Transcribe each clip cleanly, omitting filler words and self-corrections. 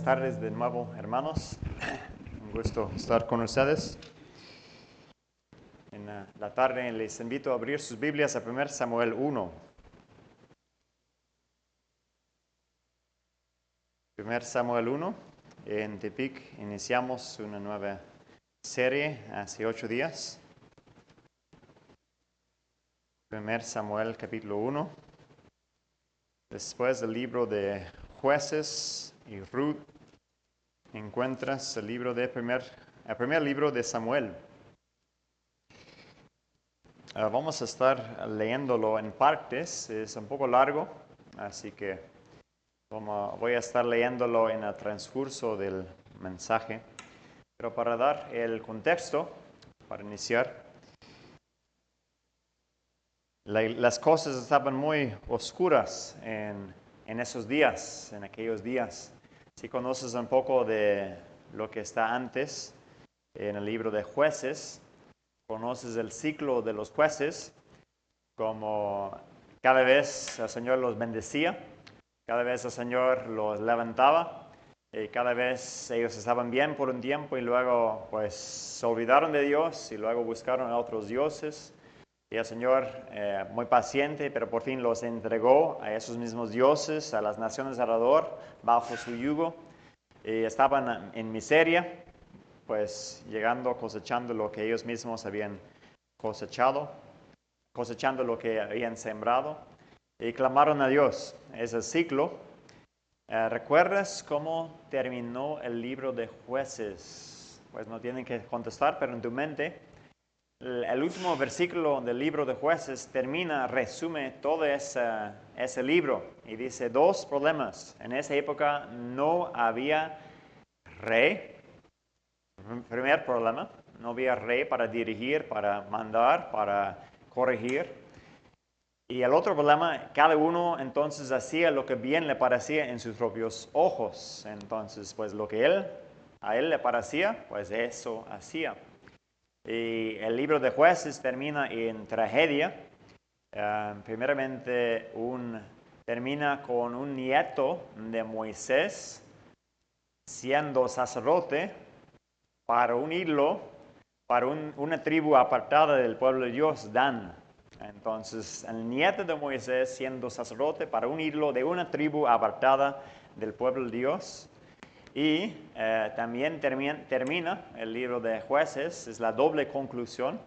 tardes de nuevo, hermanos. Un gusto estar con ustedes. En la tarde les invito a abrir sus Biblias a 1 Samuel 1. 1 Samuel 1. En Tepic iniciamos una nueva serie hace 8 días. 1 Samuel capítulo 1. Después del libro de Jueces y Ruth, encuentras el primer libro de Samuel. Vamos a estar leyéndolo en partes, es un poco largo, así que voy a estar leyéndolo en el transcurso del mensaje. Pero para dar el contexto, para iniciar, las cosas estaban muy oscuras en esos días, en aquellos días. Si conoces un poco de lo que está antes en el libro de Jueces, conoces el ciclo de los jueces, como cada vez el Señor los bendecía, cada vez el Señor los levantaba, y cada vez ellos estaban bien por un tiempo y luego pues se olvidaron de Dios y luego buscaron a otros dioses. Y el Señor, muy paciente, pero por fin los entregó a esos mismos dioses, a las naciones alrededor, bajo su yugo. Y estaban en miseria, pues cosechando lo que ellos mismos habían cosechado, cosechando lo que habían sembrado. Y clamaron a Dios. Es el ciclo. ¿Recuerdas cómo terminó el libro de Jueces? Pues no tienen que contestar, pero en tu mente. El último versículo del libro de Jueces resume todo ese libro y dice 2 problemas. En esa época no había rey. Primer problema, no había rey para dirigir, para mandar, para corregir. Y el otro problema, cada uno entonces hacía lo que bien le parecía en sus propios ojos. Entonces, pues lo que a él le parecía, pues eso hacía. Y el libro de Jueces termina en tragedia. Primeramente termina con un nieto de Moisés siendo sacerdote para unirlo para una tribu apartada del pueblo de Dios, Dan. Entonces, el nieto de Moisés siendo sacerdote para unirlo de una tribu apartada del pueblo de Dios. Y también termina el libro de Jueces, es la doble conclusión,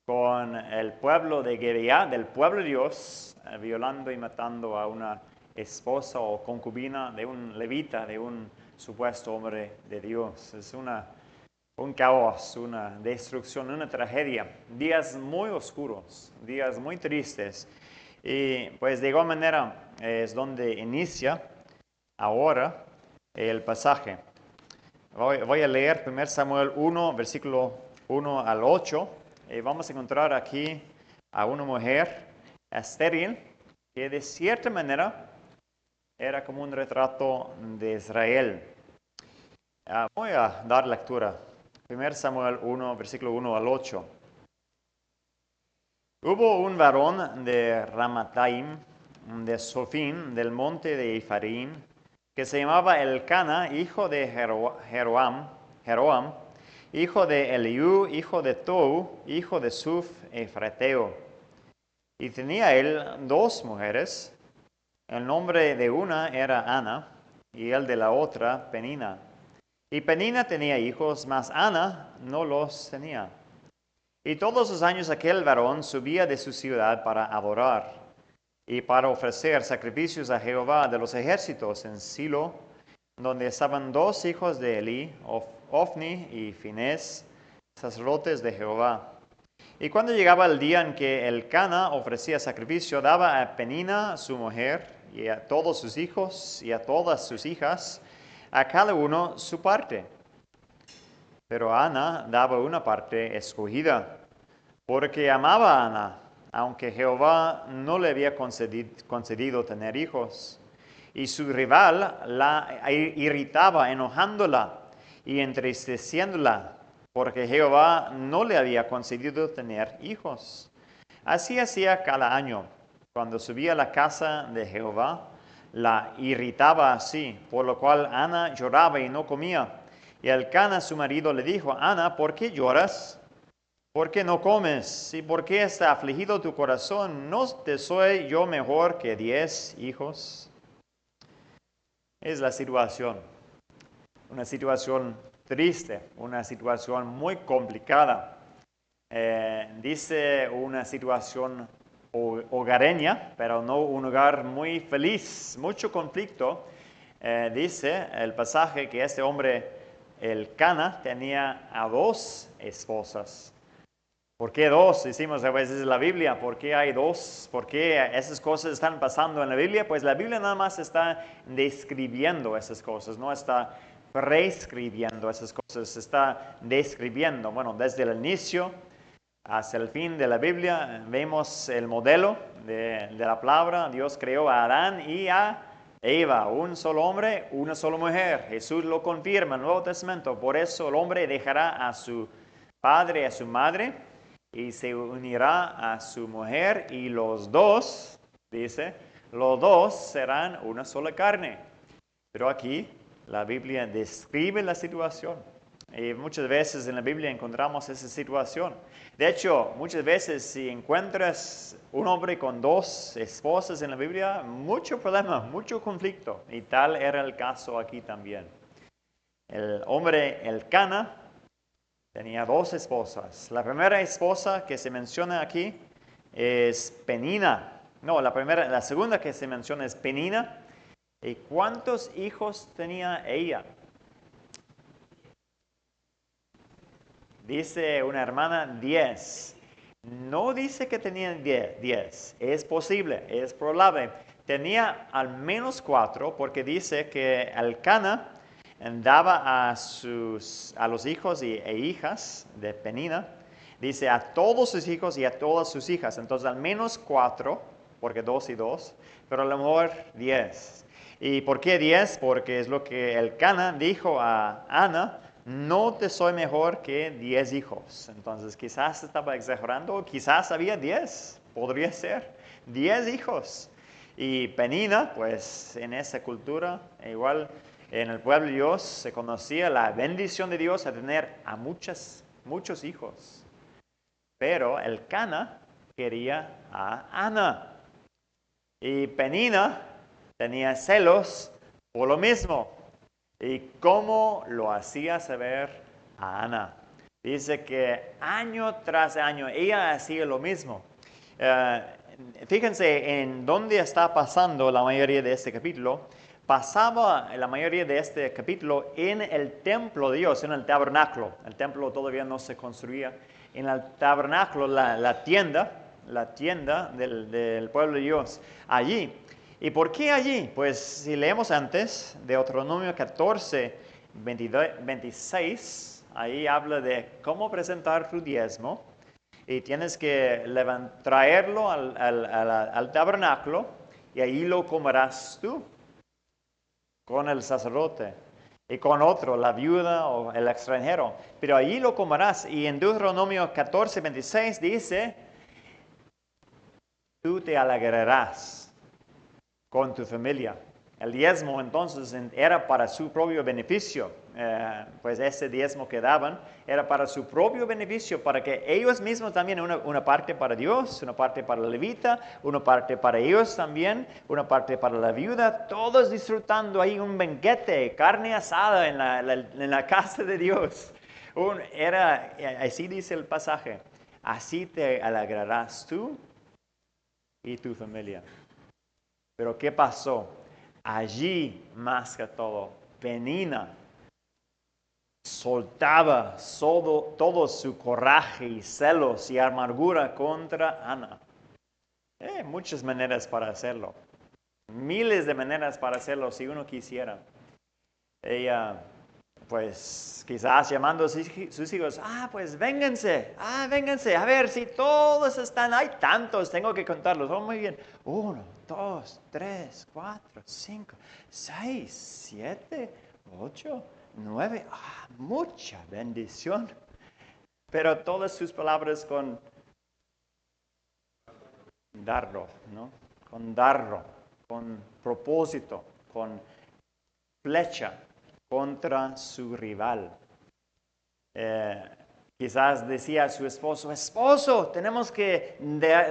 con el pueblo de Gibeá, del pueblo de Dios, violando y matando a una esposa o concubina de un levita, de un supuesto hombre de Dios. Es un caos, una destrucción, una tragedia. Días muy oscuros, días muy tristes. Y pues de igual manera es donde inicia ahora el pasaje. Voy a leer 1 Samuel 1, versículo 1 al 8. Y vamos a encontrar aquí a una mujer estéril que de cierta manera era como un retrato de Israel. Voy a dar lectura. 1 Samuel 1, versículo 1 al 8. Hubo un varón de Ramataim, de Sofín, del monte de Ephraim, que se llamaba Elcana, hijo de Jeroam, hijo de Eliú, hijo de Tou, hijo de Suf, efrateo. Y tenía él 2 mujeres. El nombre de una era Ana, y el de la otra Penina. Y Penina tenía hijos, mas Ana no los tenía. Y todos los años aquel varón subía de su ciudad para adorar y para ofrecer sacrificios a Jehová de los ejércitos en Silo, donde estaban 2 hijos de Eli, Ofni y Finés, sacerdotes de Jehová. Y cuando llegaba el día en que Elcana ofrecía sacrificio, daba a Penina su mujer y a todos sus hijos y a todas sus hijas, a cada uno su parte. Pero Ana daba una parte escogida, porque amaba a Ana, aunque Jehová no le había concedido tener hijos. Y su rival la irritaba, enojándola y entristeciéndola, porque Jehová no le había concedido tener hijos. Así hacía cada año, cuando subía a la casa de Jehová, la irritaba así, por lo cual Ana lloraba y no comía. Y Elcana, su marido, le dijo, Ana, ¿por qué lloras? ¿Por qué no comes? ¿Y por qué está afligido tu corazón? ¿No te soy yo mejor que 10 hijos? Es la situación, una situación triste, una situación muy complicada. Dice una situación hogareña, pero no un hogar muy feliz, mucho conflicto. Dice el pasaje que este hombre, Elcana, tenía a 2 esposas. ¿Por qué 2? Decimos a veces en la Biblia, ¿por qué hay 2? ¿Por qué esas cosas están pasando en la Biblia? Pues la Biblia nada más está describiendo esas cosas, no está prescribiendo esas cosas, está describiendo. Bueno, desde el inicio hasta el fin de la Biblia vemos el modelo de la palabra. Dios creó a Adán y a Eva, un solo hombre, una sola mujer. Jesús lo confirma en el Nuevo Testamento. Por eso el hombre dejará a su padre y a su madre y se unirá a su mujer y los dos, dice, los dos serán una sola carne. Pero aquí la Biblia describe la situación. Y muchas veces en la Biblia encontramos esa situación. De hecho, muchas veces si encuentras un hombre con 2 esposas en la Biblia, mucho problema, mucho conflicto. Y tal era el caso aquí también. El hombre Elcana tenía 2 esposas. La primera esposa que se menciona aquí es Penina. No, la segunda que se menciona es Penina. ¿Y cuántos hijos tenía ella? Dice una hermana 10. No dice que tenía 10. Es posible, es probable. Tenía al menos 4 porque dice que Elcana daba a los hijos e hijas de Penina, dice a todos sus hijos y a todas sus hijas. Entonces al menos 4, porque 2 y 2, pero a lo mejor 10. ¿Y por qué 10? Porque es lo que Elcana dijo a Ana, no te soy mejor que 10 hijos. Entonces quizás estaba exagerando, quizás había 10, podría ser 10 hijos. Y Penina, pues en esa cultura, igual en el pueblo de Dios se conocía la bendición de Dios a tener a muchos hijos. Pero Elcana quería a Ana. Y Penina tenía celos por lo mismo. ¿Y cómo lo hacía saber a Ana? Dice que año tras año ella hacía lo mismo. Fíjense en dónde está pasando la mayoría de este capítulo. Pasaba la mayoría de este capítulo en el templo de Dios, en el tabernáculo. El templo todavía no se construía. En el tabernáculo, la tienda del pueblo de Dios. Allí. ¿Y por qué allí? Pues si leemos antes, Deuteronomio 14, 26, ahí habla de cómo presentar tu diezmo. Y tienes que traerlo al tabernáculo y ahí lo comerás tú con el sacerdote y con otro, la viuda o el extranjero. Pero ahí lo comerás. Y en Deuteronomio 14, 26 dice, tú te alegrarás con tu familia. El diezmo entonces era para su propio beneficio, pues ese diezmo que daban era para su propio beneficio, para que ellos mismos también, una parte para Dios, una parte para la levita, una parte para ellos también, una parte para la viuda, todos disfrutando ahí un banquete, carne asada en la casa de Dios. Así dice el pasaje, así te alegrarás tú y tu familia. Pero ¿qué pasó? Allí, más que todo, Penina soltaba todo su coraje y celos y amargura contra Ana. Muchas maneras para hacerlo. Miles de maneras para hacerlo si uno quisiera. Ella, pues quizás llamando a sus hijos, pues vénganse, a ver si todos están, hay tantos, tengo que contarlos, muy bien, 1, 2, 3, 4, 5, 6, 7, 8, 9, mucha bendición, pero todas sus palabras con dardo, ¿no? Con dardo. con propósito, con flecha contra su rival. Quizás decía a su esposo, tenemos que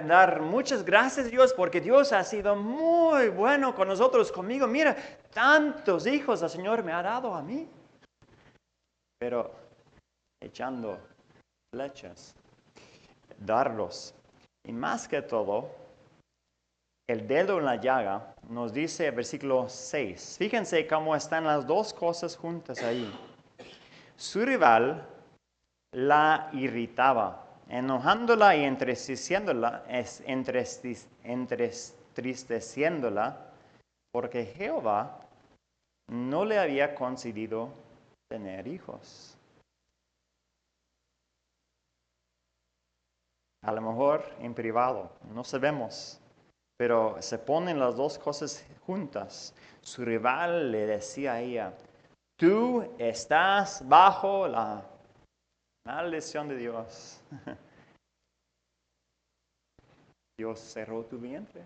dar muchas gracias a Dios porque Dios ha sido muy bueno con nosotros, conmigo. Mira, tantos hijos el Señor me ha dado a mí. Pero echando flechas, dardos. Y más que todo, el dedo en la llaga nos dice el versículo 6. Fíjense cómo están las dos cosas juntas ahí. Su rival la irritaba, enojándola y entristeciéndola, porque Jehová no le había concedido tener hijos. A lo mejor en privado, no sabemos, pero se ponen las dos cosas juntas. Su rival le decía a ella, tú estás bajo la maldición de Dios. Dios cerró tu vientre.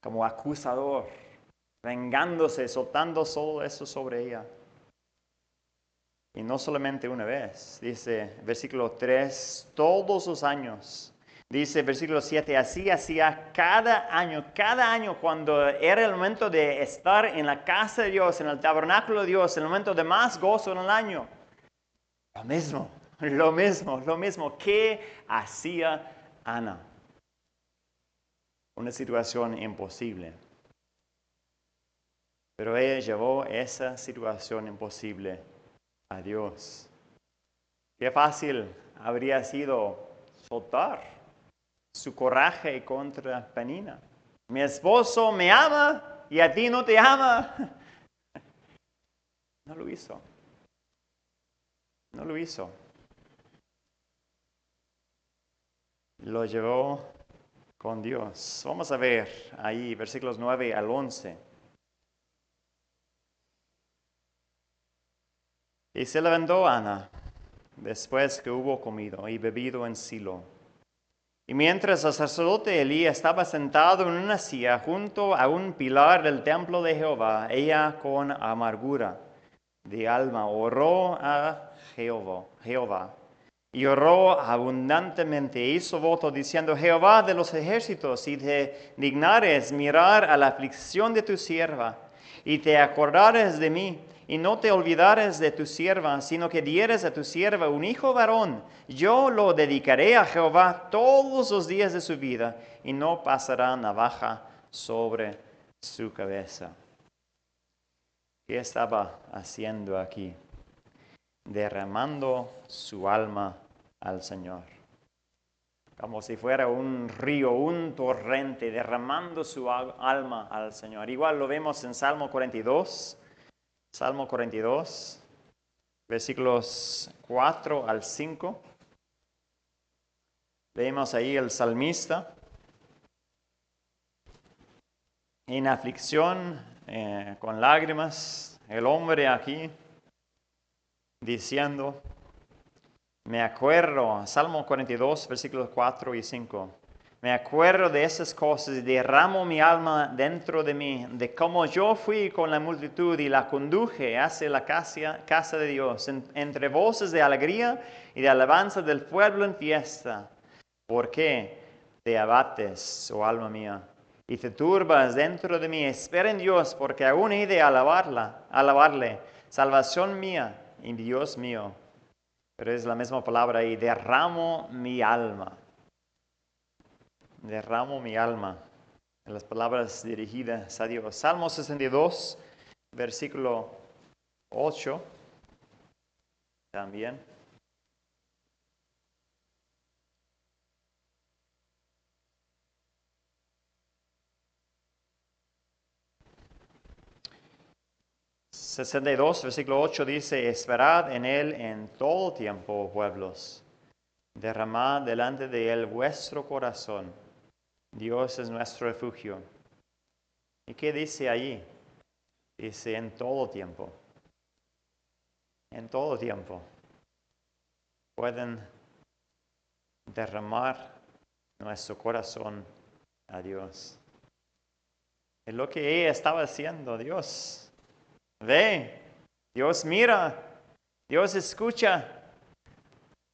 Como acusador, vengándose, soltando todo eso sobre ella. Y no solamente una vez, dice versículo 3, todos los años. Dice versículo 7, así hacía cada año cuando era el momento de estar en la casa de Dios, en el tabernáculo de Dios, el momento de más gozo en el año. Lo mismo que hacía Ana. Una situación imposible. Pero ella llevó esa situación imposible a Dios. Qué fácil habría sido soltar su coraje contra Penina. Mi esposo me ama y a ti no te ama. No lo hizo. No lo hizo. Lo llevó con Dios. Vamos a ver ahí versículos 9 al 11. Y se levantó Ana después que hubo comido y bebido en Silo. Y mientras el sacerdote Elí estaba sentado en una silla junto a un pilar del templo de Jehová, ella con amargura de alma oró a Jehová. Y oró abundantemente, hizo voto diciendo, Jehová de los ejércitos, si te dignares mirar a la aflicción de tu sierva, y te acordares de mí, y no te olvidares de tu sierva, sino que dieres a tu sierva un hijo varón, yo lo dedicaré a Jehová todos los días de su vida, y no pasará navaja sobre su cabeza. ¿Qué estaba haciendo aquí? Derramando su alma al Señor. Como si fuera un río, un torrente, derramando su alma al Señor. Igual lo vemos en Salmo 42. Salmo 42, versículos 4 al 5. Vemos ahí el salmista en aflicción, con lágrimas. El hombre aquí diciendo, me acuerdo, Salmo 42, versículos 4 y 5. Me acuerdo de esas cosas y derramo mi alma dentro de mí, de cómo yo fui con la multitud y la conduje hacia la casa de Dios, entre voces de alegría y de alabanza del pueblo en fiesta. ¿Por qué te abates, oh alma mía, y te turbas dentro de mí? Espera en Dios, porque aún he de alabarle, salvación mía y Dios mío. Pero es la misma palabra ahí, derramo mi alma. Derramo mi alma. En las palabras dirigidas a Dios. Salmo 62, versículo 8. También. Versículo 8 dice, esperad en él en todo tiempo, pueblos. Derramad delante de él vuestro corazón. Dios es nuestro refugio. ¿Y qué dice allí? Dice en todo tiempo. En todo tiempo. Pueden derramar nuestro corazón a Dios. Es lo que ella estaba haciendo. Dios ve, Dios mira, Dios escucha,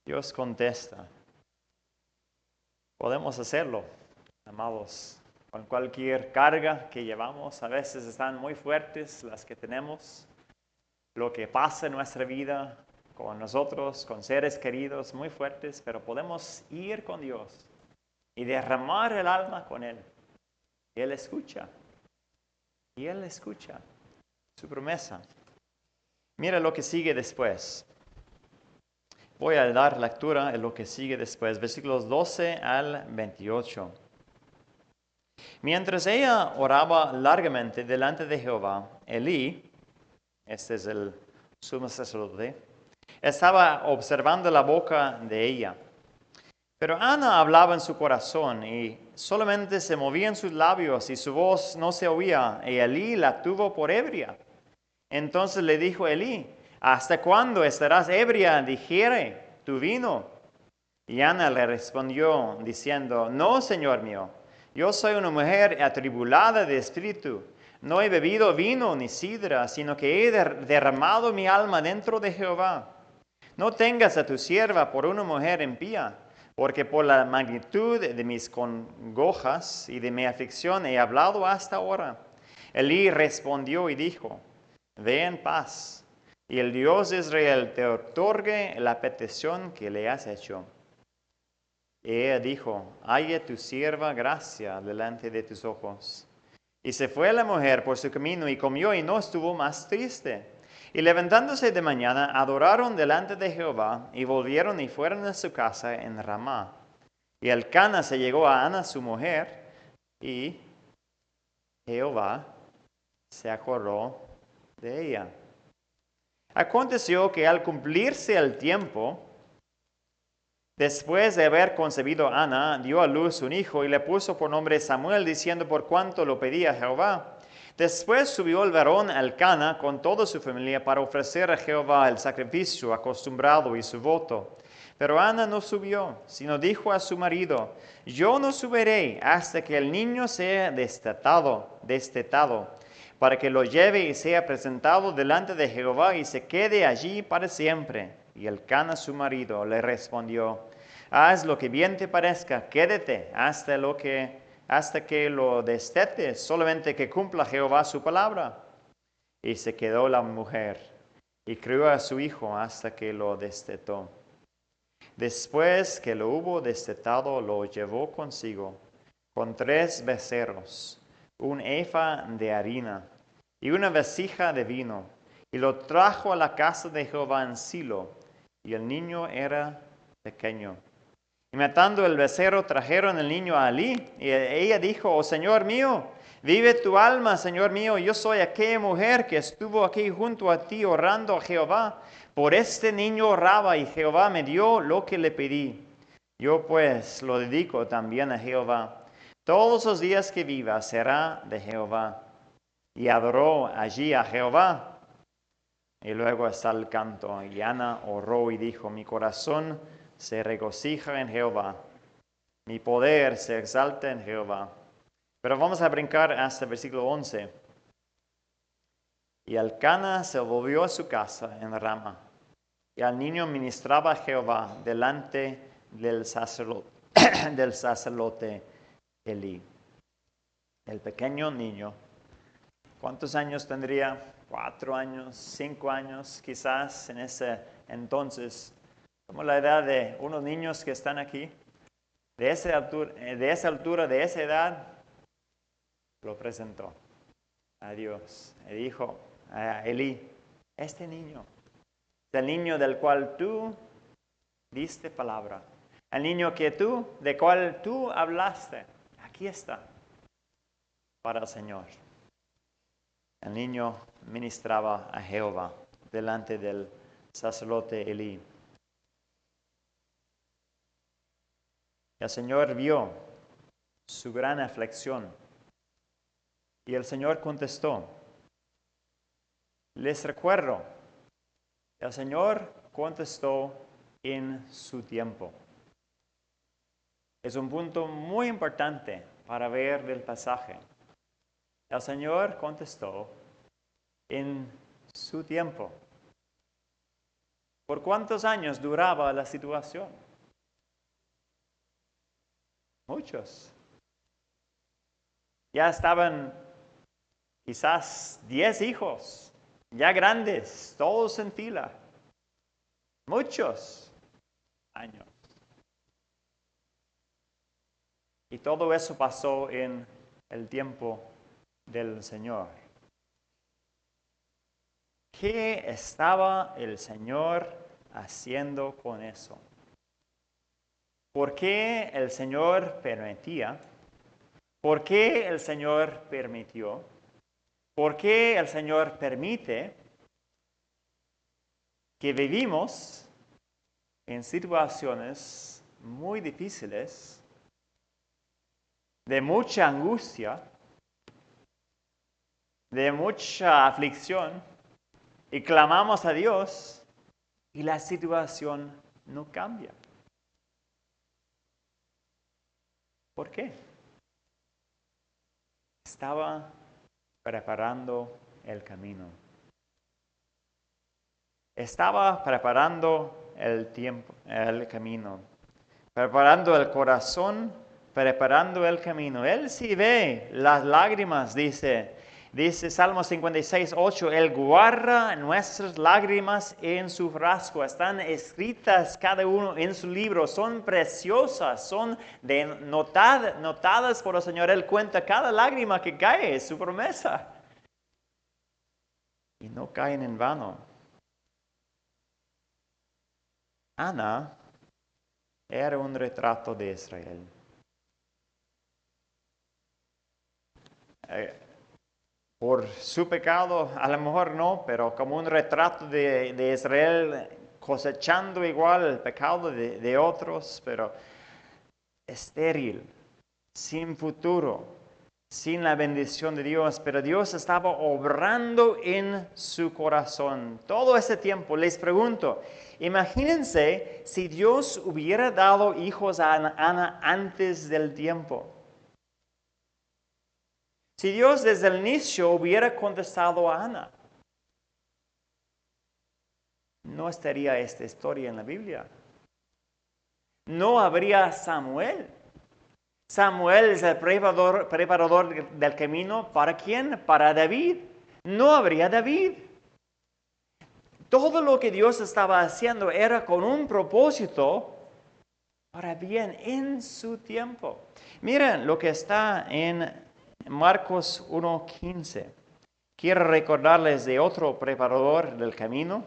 Dios contesta. Podemos hacerlo, amados, con cualquier carga que llevamos. A veces están muy fuertes las que tenemos. Lo que pasa en nuestra vida, con nosotros, con seres queridos, muy fuertes, pero podemos ir con Dios y derramar el alma con Él. Y Él escucha. Y Él escucha su promesa. Mira lo que sigue después. Voy a dar lectura en lo que sigue después, versículos 12 al 28. Mientras ella oraba largamente delante de Jehová, Elí, este es el sumo sacerdote, estaba observando la boca de ella. Pero Ana hablaba en su corazón y solamente se movían sus labios y su voz no se oía, y Elí la tuvo por ebria. Entonces le dijo Elí: ¿hasta cuándo estarás ebria? Digiere tu vino. Y Ana le respondió diciendo: no, Señor mío, yo soy una mujer atribulada de espíritu. No he bebido vino ni sidra, sino que he derramado mi alma dentro de Jehová. No tengas a tu sierva por una mujer impía, porque por la magnitud de mis congojas y de mi aflicción he hablado hasta ahora. Elí respondió y dijo: ve en paz, y el Dios de Israel te otorgue la petición que le has hecho. Y ella dijo: halle tu sierva gracia delante de tus ojos. Y se fue la mujer por su camino y comió y no estuvo más triste. Y levantándose de mañana, adoraron delante de Jehová y volvieron y fueron a su casa en Ramá. Y Elcana se llegó a Ana su mujer y Jehová se acordó de ella. Aconteció que al cumplirse el tiempo, después de haber concebido Ana, dio a luz un hijo y le puso por nombre Samuel, diciendo: por cuanto lo pedía Jehová. Después subió el varón Elcana con toda su familia para ofrecer a Jehová el sacrificio acostumbrado y su voto. Pero Ana no subió, sino dijo a su marido: yo no subiré hasta que el niño sea destetado, para que lo lleve y sea presentado delante de Jehová y se quede allí para siempre. Y Elcana su marido le respondió: haz lo que bien te parezca, quédate hasta que lo destetes, solamente que cumpla Jehová su palabra. Y se quedó la mujer y crió a su hijo hasta que lo destetó. Después que lo hubo destetado, lo llevó consigo con 3 becerros, un efa de harina y una vasija de vino, y lo trajo a la casa de Jehová en Silo, y el niño era pequeño. Y matando el becerro, trajeron el niño a Elí, y ella dijo: oh Señor mío, vive tu alma, Señor mío, yo soy aquella mujer que estuvo aquí junto a ti orando a Jehová. Por este niño oraba, y Jehová me dio lo que le pedí. Yo pues lo dedico también a Jehová. Todos los días que viva será de Jehová. Y adoró allí a Jehová. Y luego está el canto. Y Ana oró y dijo: mi corazón se regocija en Jehová, mi poder se exalta en Jehová. Pero vamos a brincar hasta el versículo 11. Y Elcana se volvió a su casa en Rama, y al niño ministraba a Jehová delante del sacerdote, del sacerdote Elí. El pequeño niño, ¿cuántos años tendría? 4 años, 5 años, quizás en ese entonces, como la edad de unos niños que están aquí. De esa altura, de esa edad, lo presentó a Dios. Y dijo a Elí: este niño es el niño del cual tú diste palabra. El niño del cual tú hablaste. Aquí está, para el Señor. El niño ministraba a Jehová delante del sacerdote Elí. El Señor vio su gran aflicción y el Señor contestó. Les recuerdo, el Señor contestó en su tiempo. Es un punto muy importante para ver del pasaje. El Señor contestó en su tiempo. ¿Por cuántos años duraba la situación? Muchos. Ya estaban quizás 10 hijos, ya grandes, todos en fila. Muchos años. Y todo eso pasó en el tiempo del Señor. ¿Qué estaba el Señor haciendo con eso? ¿Por qué el Señor permitía? ¿Por qué el Señor permitió? ¿Por qué el Señor permite que vivimos en situaciones muy difíciles, de mucha angustia, de mucha aflicción, y clamamos a Dios y la situación no cambia? ¿Por qué? Estaba preparando el camino. Estaba preparando el camino, preparando el corazón, preparando el camino. Él sí ve las lágrimas, dice Salmo 56:8, Él guarda nuestras lágrimas en su frasco. Están escritas cada uno en su libro, son preciosas, son notadas por el Señor. Él cuenta cada lágrima que cae, es su promesa. Y no caen en vano. Ana era un retrato de Israel. Por su pecado, a lo mejor no, pero como un retrato de Israel cosechando igual el pecado de otros, pero estéril, sin futuro, sin la bendición de Dios. Pero Dios estaba obrando en su corazón todo ese tiempo. Les pregunto, imagínense si Dios hubiera dado hijos a Ana antes del tiempo. Si Dios desde el inicio hubiera contestado a Ana, no estaría esta historia en la Biblia. No habría Samuel. Samuel es el preparador del camino. ¿Para quién? Para David. No habría David. Todo lo que Dios estaba haciendo era con un propósito para bien en su tiempo. Miren lo que está en Marcos 1:15. Quiero recordarles de otro preparador del camino.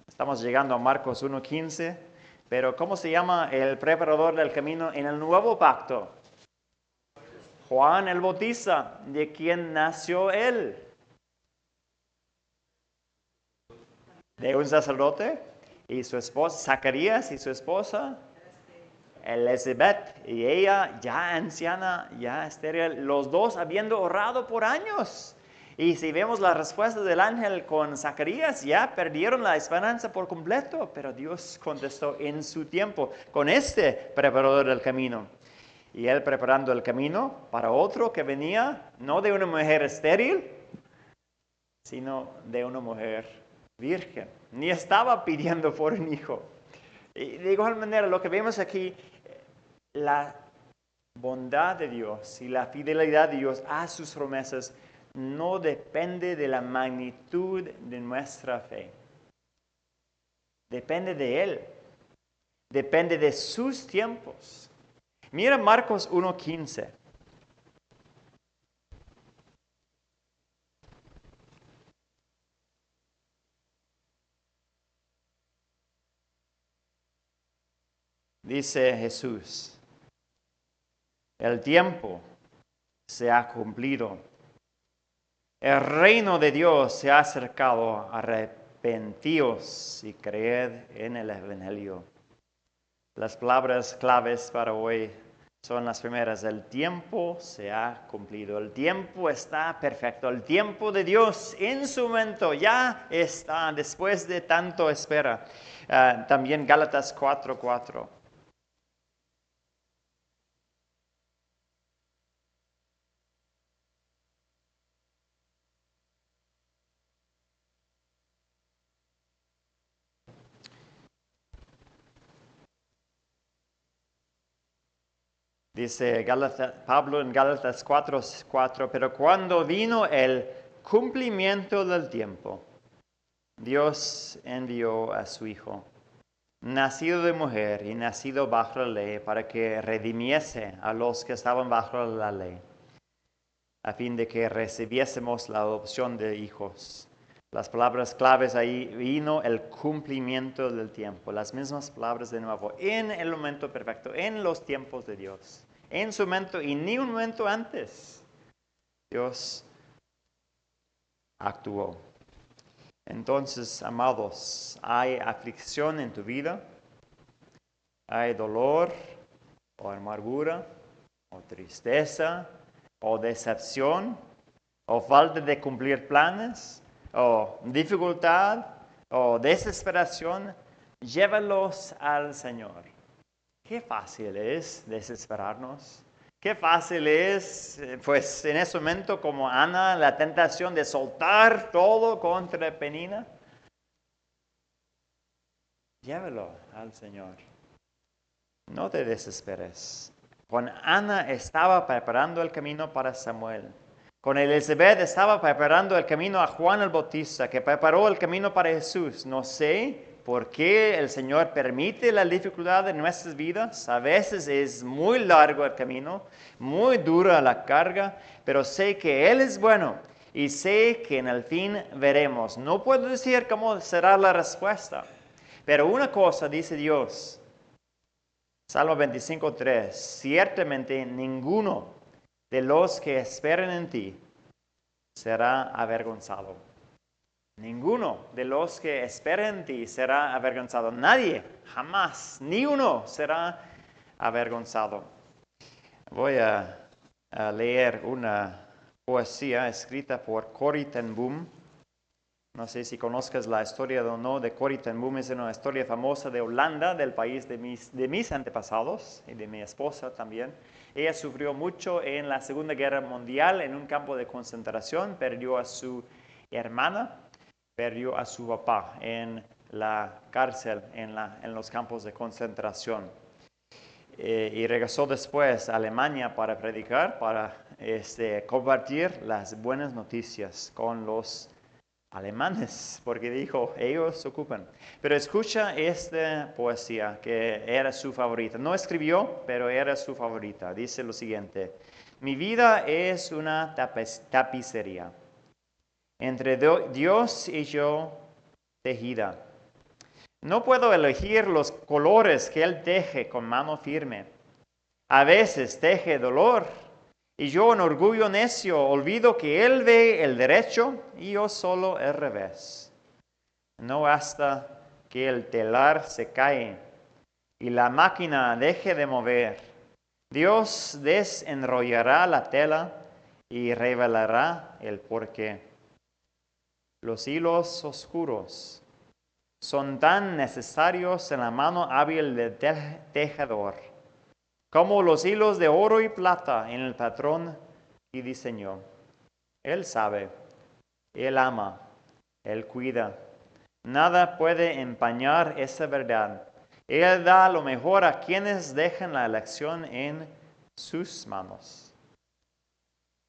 Estamos llegando a Marcos 1:15, pero ¿cómo se llama el preparador del camino en el nuevo pacto? Juan el Bautista. ¿De quién nació él? De un sacerdote y su esposa, Zacarías y su esposa, Elizabeth, y ella ya anciana, ya estéril, los dos habiendo orado por años. Y si vemos la respuesta del ángel con Zacarías, ya perdieron la esperanza por completo, pero Dios contestó en su tiempo con este preparador del camino. Y él preparando el camino para otro que venía, no de una mujer estéril, sino de una mujer virgen. Ni estaba pidiendo por un hijo. Y de igual manera, lo que vemos aquí, la bondad de Dios y la fidelidad de Dios a sus promesas no depende de la magnitud de nuestra fe. Depende de Él. Depende de sus tiempos. Mira Marcos 1:15. Dice Jesús, el tiempo se ha cumplido. El reino de Dios se ha acercado. Arrepentíos y creed en el Evangelio. Las palabras claves para hoy son las primeras. El tiempo se ha cumplido. El tiempo está perfecto. El tiempo de Dios en su momento ya está después de tanto espera. También Gálatas 4:4. Dice Pablo en Gálatas 4:4, pero cuando vino el cumplimiento del tiempo, Dios envió a su Hijo, nacido de mujer y nacido bajo la ley, para que redimiese a los que estaban bajo la ley, a fin de que recibiésemos la adopción de hijos. Las palabras claves ahí, vino el cumplimiento del tiempo. Las mismas palabras de nuevo, en el momento perfecto, en los tiempos de Dios. En su momento y ni un momento antes, Dios actuó. Entonces, amados, hay aflicción en tu vida, hay dolor o amargura o tristeza o decepción o falta de cumplir planes o dificultad o desesperación, llévalos al Señor. Qué fácil es desesperarnos. Qué fácil es, pues en ese momento como Ana, la tentación de soltar todo contra Penina. Llévalo al Señor. No te desesperes. Con Ana estaba preparando el camino para Samuel. Con Elizabeth estaba preparando el camino a Juan el Bautista, que preparó el camino para Jesús. No sé por qué el Señor permite la dificultad en nuestras vidas. A veces es muy largo el camino, muy dura la carga, pero sé que Él es bueno y sé que en el fin veremos. No puedo decir cómo será la respuesta, pero una cosa dice Dios. Salmo 25:3, ciertamente ninguno de los que esperan en ti será avergonzado. Ninguno de los que esperan en ti será avergonzado. Nadie, jamás, ni uno será avergonzado. Voy a leer una poesía escrita por Corrie ten Boom. No sé si conozcas la historia o no de Corrie ten Boom. Es una historia famosa de Holanda, del país de mis antepasados y de mi esposa también. Ella sufrió mucho en la Segunda Guerra Mundial en un campo de concentración. Perdió a su hermana, perdió a su papá en la cárcel, en los campos de concentración. Y regresó después a Alemania para predicar, para compartir las buenas noticias con los alemanes, porque dijo, ellos se ocupan. Pero escucha esta poesía que era su favorita. No escribió, pero era su favorita. Dice lo siguiente: mi vida es una tapicería, entre Dios y yo tejida. No puedo elegir los colores que Él teje con mano firme. A veces teje dolor, y yo en orgullo necio olvido que Él ve el derecho y yo solo el revés. No basta que el telar se cae y la máquina deje de mover. Dios desenrollará la tela y revelará el porqué. Los hilos oscuros son tan necesarios en la mano hábil del tejedor como los hilos de oro y plata en el patrón que diseñó. Él sabe, Él ama, Él cuida. Nada puede empañar esa verdad. Él da lo mejor a quienes dejan la elección en sus manos.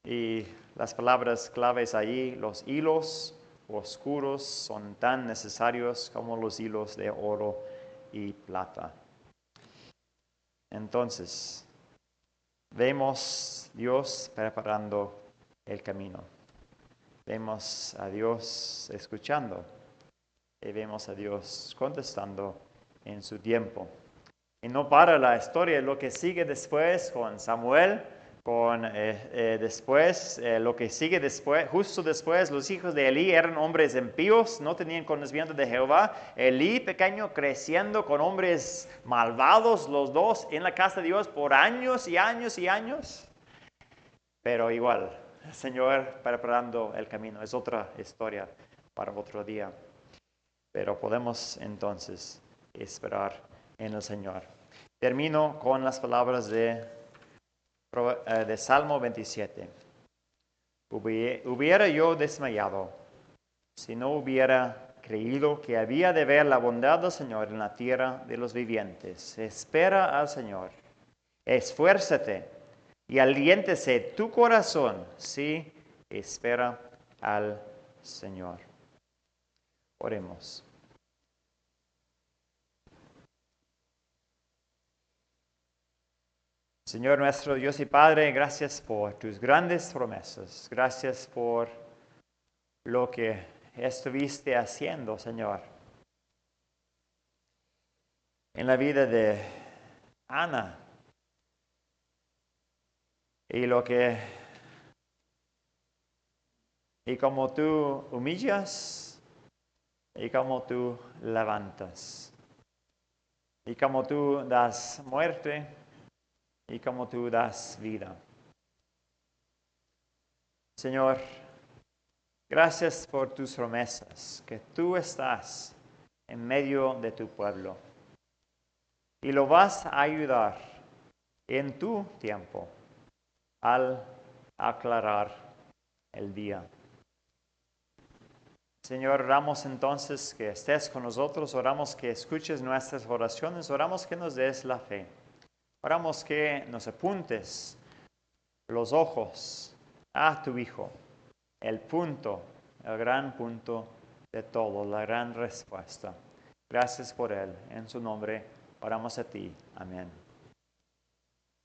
Y las palabras claves allí, los hilos oscuros son tan necesarios como los hilos de oro y plata. Entonces, vemos a Dios preparando el camino. Vemos a Dios escuchando y vemos a Dios contestando en su tiempo. Y no para la historia, lo que sigue después con Samuel, lo que sigue después, justo después, los hijos de Elí eran hombres impíos, no tenían conocimiento de Jehová. Elí pequeño creciendo con hombres malvados, los dos en la casa de Dios por años y años y años. Pero igual, el Señor preparando el camino. Es otra historia para otro día. Pero podemos entonces esperar en el Señor. Termino con las palabras de Salmo 27. Hubiera yo desmayado si no hubiera creído que había de ver la bondad del Señor en la tierra de los vivientes. Espera al Señor. Esfuérzate y aliéntese tu corazón si espera al Señor. Oremos. Señor nuestro Dios y Padre, gracias por tus grandes promesas. Gracias por lo que estuviste haciendo, Señor, en la vida de Ana. Y como tú humillas y como tú levantas. Y como tú das muerte y como tú das vida. Señor, gracias por tus promesas, que tú estás en medio de tu pueblo y lo vas a ayudar en tu tiempo al aclarar el día. Señor, oramos entonces que estés con nosotros, oramos que escuches nuestras oraciones, oramos que nos des la fe, oramos que nos apuntes los ojos a tu Hijo, el punto, el gran punto de todo, la gran respuesta. Gracias por Él. En su nombre oramos a ti. Amén.